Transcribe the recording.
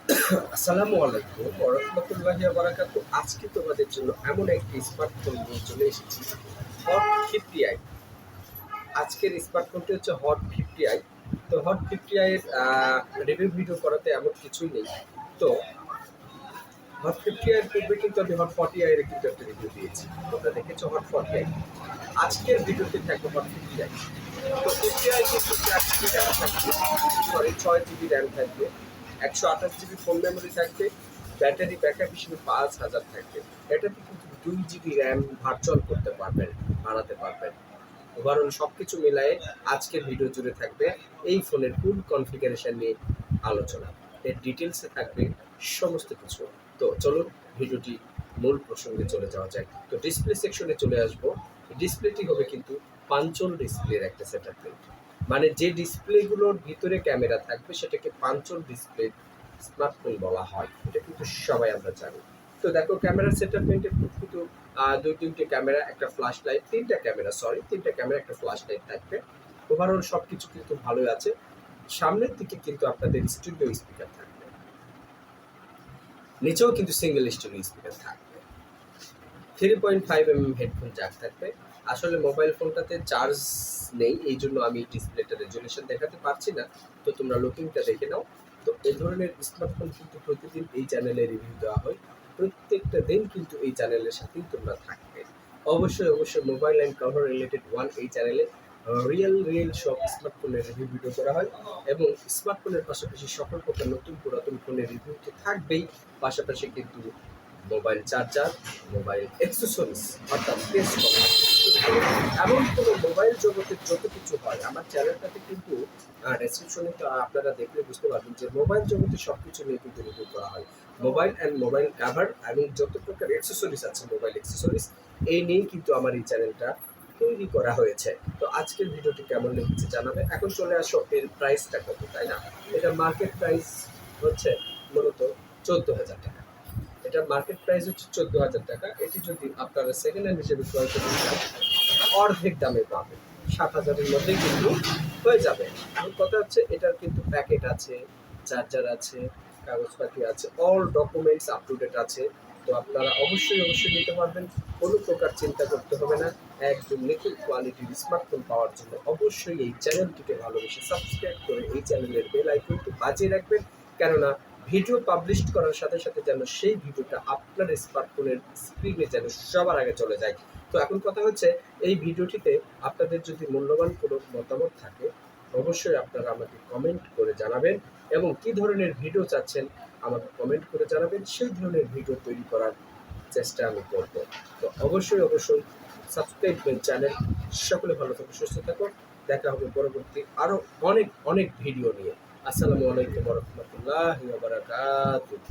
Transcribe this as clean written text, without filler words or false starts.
আসসালামু আলাইকুম ওয়া রাহমাতুল্লাহি ওয়া বারাকাতুহু। আজকে তোমাদের জন্য এমন একটি স্মার্টফোন নিয়ে চলে এসেছি, হট 50i। আজকের স্মার্টফোনটি হচ্ছে হট 50i। তো হট 50i এর রিভিউ ভিডিও করাতে এমন কিছুই নেই। তো হট 50i এর পূর্বে কিন্তু আমি হট 40i এর কিন্তু একটা রিভিউ দিয়েছি, তোমরা দেখেছো হট 40i। আজকের ভিডিওতে থাকবে হট 50i। তো 50i কিন্তু 4 জিবি র্যাম থাকবে, সরি 6 জিবি র্যাম থাকবে, 128 জিবি ফোন মেমোরি থাকবে, ব্যাটারি ব্যাকআপ হিসেবে 5000 থাকবে। এটাতে কিন্তু 2 জিবি র্যাম ভার্চুয়াল করতে পারবেন, বাড়াতে পারবেন। ওভারঅল সবকিছু মিলায়ে আজকের ভিডিও জুড়ে থাকবে এই ফোনের ফুল কনফিগারেশন নিয়ে আলোচনা। এর ডিটেলসে থাকবে সমস্ত কিছু। তো চলুন ভিডিওটি মূল প্রসঙ্গে চলে যাওয়া যায়। তো ডিসপ্লে সেকশনে চলে আসবো। ডিসপ্লেটি হবে কিন্তু পাঞ্চল ডিসপ্লের একটা সেটআপ। মানে যে ডিসপ্লেগুলোর ভিতরে ক্যামেরা থাকবে সেটাকে পাঞ্চল ডিসপ্লে স্মার্টফোন বলা হয়, এটা কিন্তু সবাই আমরা জানি। তো দেখো ক্যামেরার সেটআপমেন্টের কিন্তু দুই তিনটে ক্যামেরা, একটা ফ্ল্যাশ লাইট, তিনটা ক্যামেরা, একটা ফ্ল্যাশ লাইট থাকবে। ওভারঅল সবকিছু কিন্তু ভালোই আছে। সামনের দিকে কিন্তু আপনাদের স্টুডিও স্পিকার থাকবে, নিচেও কিন্তু সিঙ্গেল স্টুডিও স্পিকার থাকবে। 3.5 হেডফোন জ্যাক থাকবে। আসলে মোবাইল ফোনটাতে চার্জ নেই, এই জন্য আমি ডিসপ্লেটা রেজুলেশন দেখাতে পারছি না। তো তোমরা লুকিংটা দেখে নাও। তো এই ধরনের স্মার্টফোন কিন্তু প্রতিদিন এই চ্যানেলে রিভিউ দেওয়া হয়, প্রত্যেকটা দিন কিন্তু এই চ্যানেলের সাথেই তোমরা থাকবে। অবশ্যই mobile and cover related one এই চ্যানেলে রিয়েল সব স্মার্টফোনের রিভিউ ভিডিও করা হয়, এবং স্মার্টফোনের পাশাপাশি সকল প্রকার নতুন পুরাতন ফোনের রিভিউ তো থাকবেই, পাশাপাশি কিন্তু মোবাইল চার্জার, মোবাইল অ্যাক্সেসরিজ অর্থাৎ টেস্ট করা, এমন কোনো মোবাইল জগতের যত কিছু হয় আমার চ্যানেলটাতে কিন্তু ডেসক্রিপশনে তো আপনারা দেখলে বুঝতে পারবেন যে মোবাইল জগতে সব কিছু নিয়ে কিন্তু রিভিউ করা হয়। মোবাইল অ্যান্ড মোবাইল কাভার এবং যত প্রকার অ্যাক্সেসরিজ আছে মোবাইল অ্যাক্সেসরিজ, এই নিয়েই কিন্তু আমার এই চ্যানেলটা তৈরি করা হয়েছে। তো আজকের ভিডিওটি কেমন লেগেছে জানাবে। এখন চলে আসো এর প্রাইসটা কত, তাই না? এটা মার্কেট প্রাইস হচ্ছে মূলত 14,000 টাকা। এটা মার্কেট প্রাইস হচ্ছে 14,000 টাকা। এটি যদি আপনারা সেকেন্ড হ্যান্ড হিসেবে ক্রয় করতে চান অর্ধেক দামে পাবেন, 7,000-এর মধ্যেই কিন্তু হয়ে যাবে। এখন কথা হচ্ছে এটার কিন্তু প্যাকেট আছে, চার্জার আছে, কাগজপাতি আছে, all documents up to date আছে। তো আপনারা অবশ্যই নিতে পারবেন, কোনো প্রকার চিন্তা করতে হবে না। একদম নিখুঁত কোয়ালিটির স্মার্টফোন পাওয়ার জন্য অবশ্যই এই চ্যানেলটিকে ভালোবেসে সাবস্ক্রাইব করে এই চ্যানেলের বেল আইকনটি বাজিয়ে রাখবেন, কেননা ভিডিও পাবলিশ করার সাথে সাথে যেন সেই ভিডিওটা আপনার স্মার্টফোনের স্ক্রিনে যেন সবার আগে চলে যায়। তো এখন কথা হচ্ছে এই ভিডিওটিতে আপনাদের যদি মূল্যবান কোনো মতামত থাকে অবশ্যই আপনারা আমাকে কমেন্ট করে জানাবেন, এবং কী ধরনের ভিডিও চাচ্ছেন আমাকে কমেন্ট করে জানাবেন, সেই ধরনের ভিডিও তৈরি করার চেষ্টা আমি করব। তো অবশ্যই সাবস্ক্রাইব করেন চ্যানেল। সকলে ভালো থাকো, সুস্থ থাকো। দেখা হবে পরবর্তী আরও অনেক ভিডিও নিয়ে। আসসালামু আলাইকুম ওয়া রাহমাতুল্লাহি ওয়া বারাকাতুহু।